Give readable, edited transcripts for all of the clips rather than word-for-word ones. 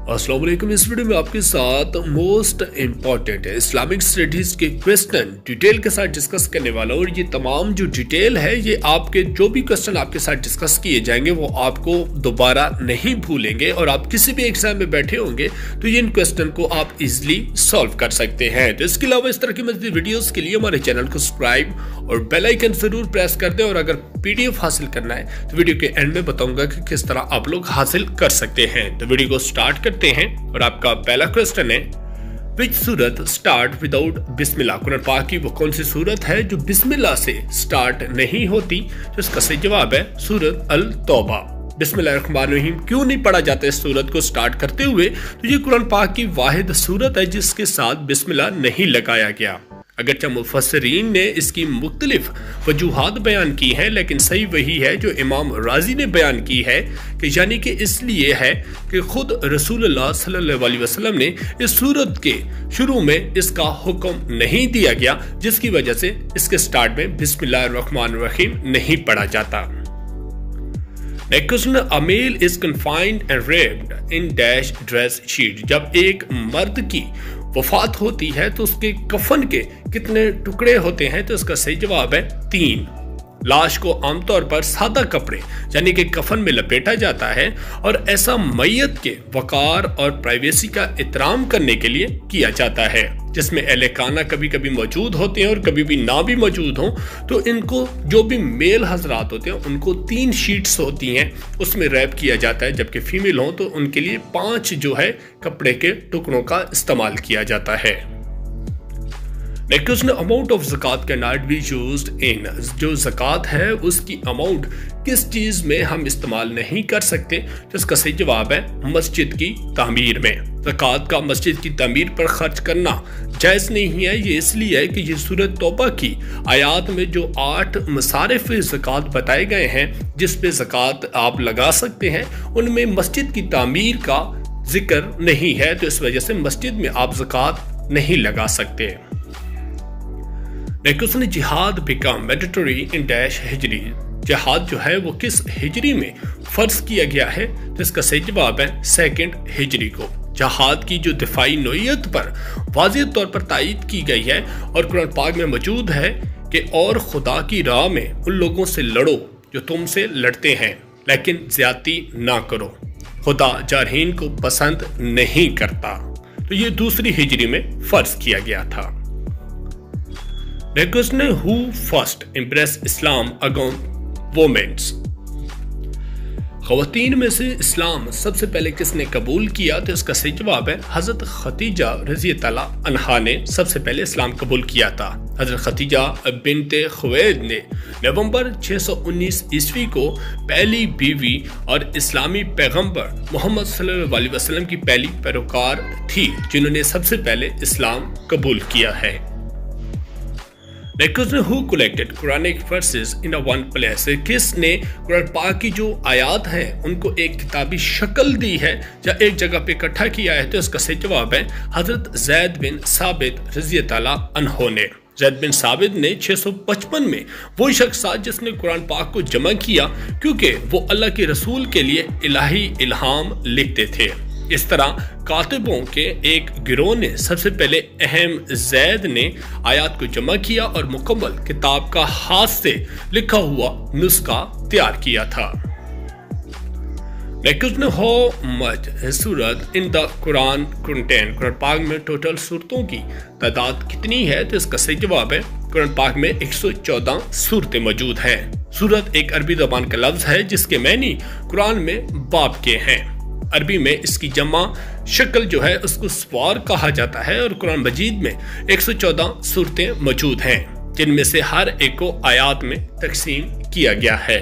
अस्सलाम वालेकुम। इस वीडियो में आपके साथ मोस्ट इम्पॉर्टेंट इस्लामिक स्टडीज के क्वेश्चन डिटेल के साथ डिस्कस करने वाला हूँ। और ये तमाम जो डिटेल है ये आपके जो भी क्वेश्चन आपके साथ डिस्कस किए जाएंगे वो आपको दोबारा नहीं भूलेंगे और आप किसी भी एग्जाम में बैठे होंगे तो ये इन क्वेश्चन को आप इजिली सॉल्व कर सकते हैं। तो इसके अलावा इस तरह की मज़ीद वीडियोस के लिए हमारे चैनल को सब्सक्राइब और बेल आइकन जरूर प्रेस कर दें। और अगर पीडीएफ हासिल करना है तो वीडियो के एंड में बताऊंगा कि किस तरह आप लोग हासिल कर सकते हैं। तो वीडियो को स्टार्ट करते हैं और आपका पहला क्वेश्चन है, विच सूरत स्टार्ट विदाउट बिस्मिल्लाह। कुरान पाक की वो कौन सी सूरत है जो बिस्मिल्लाह से स्टार्ट नहीं होती? तो इसका सही जवाब है सूरत अल तौबा। बिस्मिल्लाहिर्रहमानिर्रहीम क्यों नहीं पढ़ा जाता इस सूरत को स्टार्ट करते हुए? तो ये कुरान पाक की वाहिद सूरत है जिसके साथ बिस्मिल्लाह नहीं लगाया गया। अगरचे मुफस्सिरीन ने इसकी मुख्तलिफ वजूहात बयान की हैं, लेकिन सही वही है जो इमाम राजी ने बयान की है कि यानी कि इसलिए है कि खुद रसूलुल्लाह सल्लल्लाहु अलैहि वसल्लम ने इस सूरत के शुरू में इसका हुक्म नहीं दिया गया, जिसकी वजह से इसके स्टार्ट में बिस्मिल्लाहिर्रहमानिर्रहीम नहीं पढ़ा जाता। Next question, a male is confined and raped in dash dress sheet। जब एक मर्द की वफात होती है तो उसके कफन के कितने टुकड़े होते हैं? तो इसका सही जवाब है 3। लाश को आमतौर पर सादा कपड़े यानी कि कफन में लपेटा जाता है और ऐसा मैयत के वकार और प्राइवेसी का एहतराम करने के लिए किया जाता है, जिसमें अहले खाना कभी कभी मौजूद होते हैं और कभी भी ना भी मौजूद हों। तो इनको जो भी मेल हजरात होते हैं उनको 3 शीट्स होती हैं उसमें रैप किया जाता है, जबकि फीमेल हों तो उनके लिए 5 जो है कपड़े के टुकड़ों का इस्तेमाल किया जाता है। Next question, amount of zakat can not be used in. जो ज़कात है उसकी अमाउंट किस चीज़ में हम इस्तेमाल नहीं कर सकते? तो इसका सही जवाब है मस्जिद की तामीर में। ज़कात का मस्जिद की तामीर पर खर्च करना जायज़ नहीं है। ये इसलिए है कि ये सूरत तौबा की आयात में जो 8 मसारिफ ज़कात बताए गए हैं जिस पे ज़कात आप लगा सकते हैं, उनमें मस्जिद की तामीर का जिक्र नहीं है, तो इस वजह से मस्जिद में आप ज़कात नहीं लगा सकते। नेक्स्ट, जिहाद बिकम मैंडेटरी इन डैश हिजरी। जिहाद जो है वो किस हिजरी में फर्ज किया गया है? तो इसका सही जवाब है 2nd हिजरी को। जिहाद की जो दिफाई नोयत पर वाज़ेह तौर पर तायीद की गई है और कुरान पाक में मौजूद है कि और खुदा की राह में उन लोगों से लड़ो जो तुमसे लड़ते हैं, लेकिन ज्यादती ना करो, खुदा जारहीन को पसंद नहीं करता। तो ये 2री हिजरी में फर्ज किया गया था। नेक्स्ट ने हु फर्स्ट इम्प्रेस इस्लाम अगॉन वोमेन्स। ख़वातीन में से इस्लाम सबसे पहले किसने कबूल किया? तो इसका सही जवाब है हज़रत खतीजा रज़ी अल्लाह अन्हा ने सबसे पहले इस्लाम कबूल किया था। हज़रत खतीजा बिन्ते खुवैलिद ने नवंबर 619 ईस्वी को पहली बीवी और इस्लामी पैगंबर मोहम्मद सल्लल्लाहु अलैहि वसल्लम की पहली पैरोकार थी जिन्होंने सबसे पहले इस्लाम कबूल किया है। नेक्स्ट ने who collected Quranic verses in one place. किसने कुरान पाक की जो आयात हैं उनको एक किताबी शक्ल दी है या एक जगह पे इकट्ठा किया है? तो इसका सही जवाब है हजरत ज़ैद बिन साबित रज़ी अल्लाह अन्हु ने। ज़ैद बिन साबित ने 655 में वो शख्स था जिसने कुरान पाक को जमा किया, क्योंकि वो अल्लाह के रसूल के लिए इलाही इल्हाम लिखते थे। इस तरह कातिबों के एक गिरोह ने सबसे पहले अहम ज़ैद ने आयात को जमा किया और मुकम्मल किताब का हाथ से लिखा हुआ नुस्खा तैयार किया था। Next, how much Surat in the Quran contain. Quran पाक में टोटल सूरतों की तादाद कितनी है? तो इसका सही जवाब है कुरान पाक में 114 सूरतें मौजूद हैं। सूरत एक अरबी ज़बान का लफ्ज़ है जिसके मैनी कुरान में बाब के हैं। अरबी में इसकी जमा शक्ल जो है उसको स्वार कहा जाता है और कुरान मजीद में 114 सूरतें मौजूद हैं जिनमें से हर एक को आयात में तकसीम किया गया है।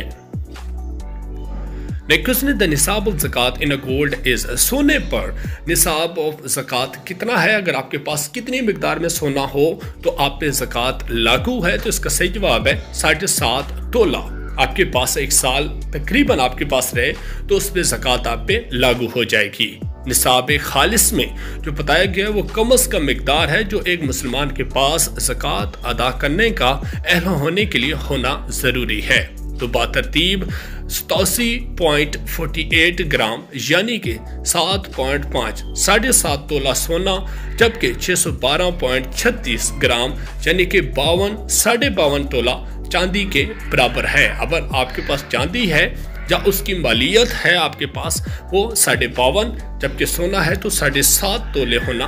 नेक्स्ट ने द निसाब ऑफ ज़कात इन अ गोल्ड इज। सोने पर निसाब ऑफ ज़कात कितना है? अगर आपके पास कितनी मिकदार में सोना हो तो आप पे ज़कात लागू है? तो इसका सही जवाब है 7.5 तोला। आपके पास 1 साल तकरीबन आपके पास रहे तो उस पर ज़कात आप पे लागू हो जाएगी। निसाब खालिस में जो बताया गया वो कम अज़ कम मिकदार है जो एक मुसलमान के पास ज़कात अदा करने का अहल होने के लिए होना ज़रूरी है। तो बातरतीब 87.48 ग्राम यानी कि 7.5 7.5 तोला सोना, जबकि 612.36 ग्राम यानी कि 52 तोला चांदी के बराबर है। अगर आपके पास चांदी है या उसकी मालियत है आपके पास वो 52, जबकि सोना है तो 7.5 तोले होना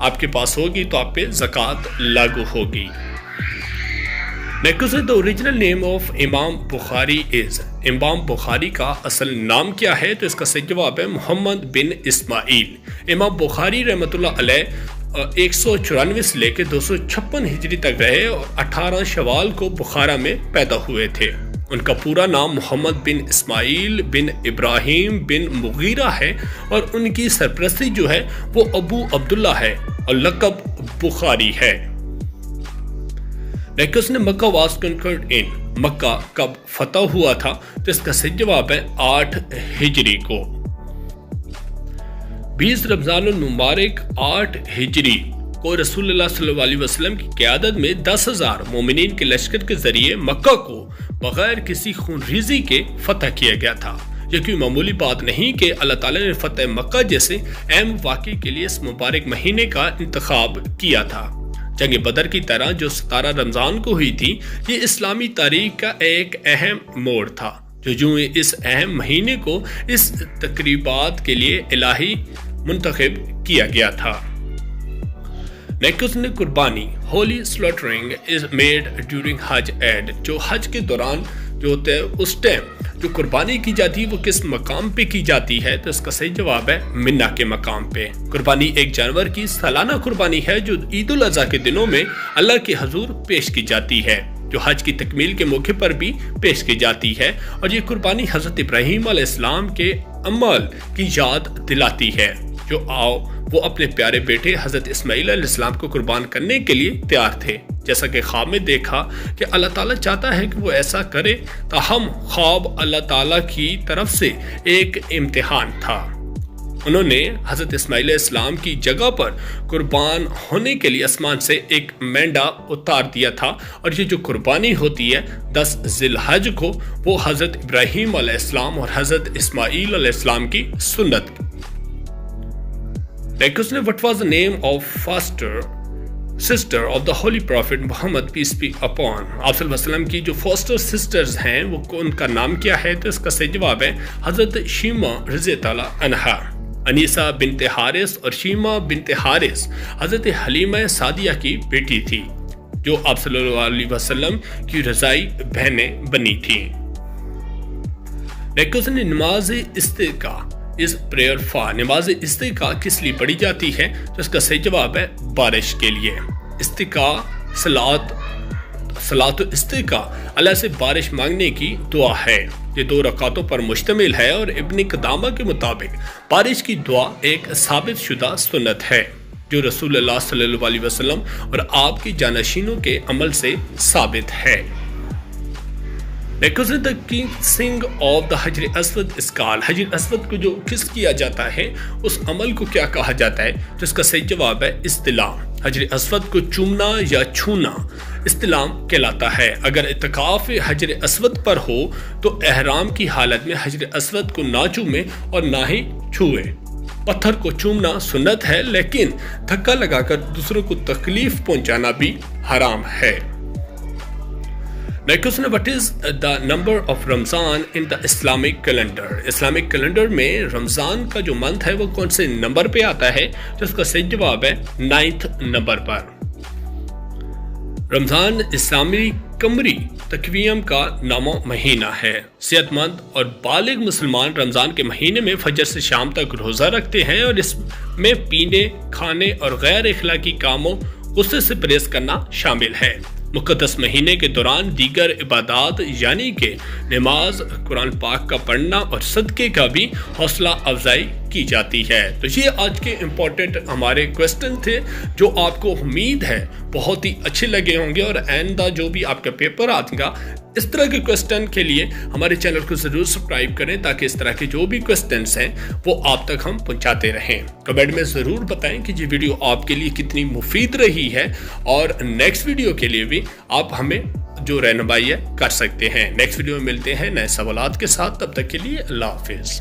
आपके पास होगी, तो आप पे ज़कात लागू होगी। Next, the original name of इमाम बुखारी इज, इमाम बुखारी का असल नाम क्या है? तो इसका सही जवाब है मोहम्मद बिन इस्माइल। इमाम बुखारी रहमतुल्लाह अलैह 194 से लेकर 256 हिजरी तक रहे और 18 शवाल को बुखारा में पैदा हुए थे। उनका पूरा नाम मोहम्मद बिन इस्माइल बिन इब्राहिम बिन मुगीरा है और उनकी सरपरस्ती जो है वो अबू अब्दुल्ला है और लक़ब बुखारी है। नेक्स्ट ने मक्का वाज कन्कर्ड इन, मक्का कब फतह हुआ था? तो इसका सही जवाब है 8 हिजरी को। 20 रमजानुल मुबारक 8 हिजरी को रसूलुल्लाह सल्लल्लाहु अलैहि वसल्लम की क़यादत में 10,000 मोमिनीन के लश्कर के जरिए मक्का को बगैर किसी खूनरेज़ी के फतह किया गया था। यह कोई मामूली बात नहीं कि अल्लाह ताला ने फतह मक्का जैसे अहम वाक़े के लिए इस मुबारक महीने का इंतखाब किया था। जंग बदर की तरह जो 17 रमज़ान को हुई थी, ये इस्लामी तारीख का एक अहम मोड़ था, जो यूं इस अहम महीने को इस तकरीबात के लिए इलाही मुंतखब किया गया था। नेक्स्ट ने कुर्बानी, Holi slaughtering is made during हज एड, जो हज के दौरान जो होता है उस टाइम जो कुर्बानी की जाती है वो किस मकाम पे की जाती है? तो इसका सही जवाब है मिन्ना के मकाम पे। कुर्बानी एक जानवर की सालाना कुर्बानी है जो ईद उल अज़हा के दिनों में अल्लाह के हजूर पेश की जाती है, जो हज की तकमील के मौके पर भी पेश की जाती है। और ये कुर्बानी हज़रत इब्राहीम अलैहिस्सलाम के अमल की याद दिलाती है, जो वो अपने प्यारे बेटे हज़रत इस्माइल अलैहिस्सलाम को कुर्बान करने के लिए तैयार थे। जैसा कि ख्वाब में देखा कि अल्लाह ताला चाहता है कि वो ऐसा करे, ताहम ख्वाब अल्लाह ताला की तरफ से एक इम्तिहान था। उन्होंने हज़रत इस्माइल अलैहिस्सलाम की जगह पर कुर्बान होने के लिए आसमान से एक मेंढा उतार दिया था, और ये जो कुर्बानी होती है 10 ज़िलहज को, वो हज़रत इब्राहीम अलैहिस्सलाम और हज़रत इस्माइल अलैहिस्सलाम की सुन्नत। नेक्स्ट ने what was the name of foster sister of the holy prophet Muhammad peace be upon, आप सल्लल्लाहु अलैहि वसल्लम की जो फॉस्टर सिस्टर्स हैं वो उनका नाम क्या है? तो इसका सही जवाब है हज़रत शीमा रज़ी ताला अन्हा। अनीसा बिनते हारिस और शीमा बिनते हारिस हज़रत हलीमा सादिया की बेटी थी, जो आप सल्लल्लाहु अलैहि वसल्लम की रज़ाई बहनें बनी थी। नेक्स्ट ने नमाज इस्तिका इस प्रेयर फॉर, नमाज इस्तिका किस लिए पढ़ी जाती है? तो इसका सही जवाब है बारिश के लिए। इस्तिका सलात इस्तिका अल्लाह से बारिश मांगने की दुआ है। ये 2 रकातों पर मुश्तमिल है और इब्न क़दामा के मुताबिक बारिश की दुआ एक साबित शुदा सुन्नत है, जो रसूलुल्लाह सल्लल्लाहु अलैहि वसल्लम और आपकी जानशीनों के अमल से साबित है। द किसिंग ऑफ द हजर अस्वद इसकाल, हजर अस्वद को जो किस किया जाता है उस अमल को क्या कहा जाता है? तो इसका सही जवाब है इस्तिलाम। हजर अस्वद को चूमना या छूना इस्तिलाम कहलाता है। अगर इत्तिकाफ हजर अस्वद पर हो तो एहराम की हालत में हजर अस्वद को ना चूमे और ना ही छुए। पत्थर को चूमना सुन्नत है, लेकिन धक्का लगाकर दूसरों को तकलीफ पहुंचाना भी हराम है। नेक्स्ट ने what is the number of Ramzan in the Islamic calendar, Islamic calendar में रमजान का जो मंथ है वो कौन से नंबर पे आता है? तो इसका सही जवाब है 9th नंबर पर। रमजान इस्लामी कमरी तकवीम का नामो महीना है। सेहतमंद और बालिग मुसलमान रमजान के महीने में फजर से शाम तक रोजा रखते हैं और इसमें पीने, खाने और गैर इखलाकी कामों, गुस्से से परहेज करना शामिल है। मुक़द्दस महीने के दौरान दीगर इबादात यानी कि नमाज, कुरान पाक का पढ़ना और सदक़े का भी हौसला अफजाई की जाती है। तो ये आज के इम्पोर्टेंट हमारे क्वेश्चन थे, जो आपको उम्मीद है बहुत ही अच्छे लगे होंगे, और आइंदा जो भी आपका पेपर आएगा इस तरह के क्वेश्चन के लिए हमारे चैनल को ज़रूर सब्सक्राइब करें, ताकि इस तरह के जो भी क्वेश्चंस हैं वो आप तक हम पहुंचाते रहें। कमेंट में ज़रूर बताएं कि ये वीडियो आपके लिए कितनी मुफीद रही है, और नेक्स्ट वीडियो के लिए भी आप हमें जो रहनुमाई है कर सकते हैं। नेक्स्ट वीडियो में मिलते हैं नए सवालात के साथ, तब तक के लिए अल्लाह हाफिज।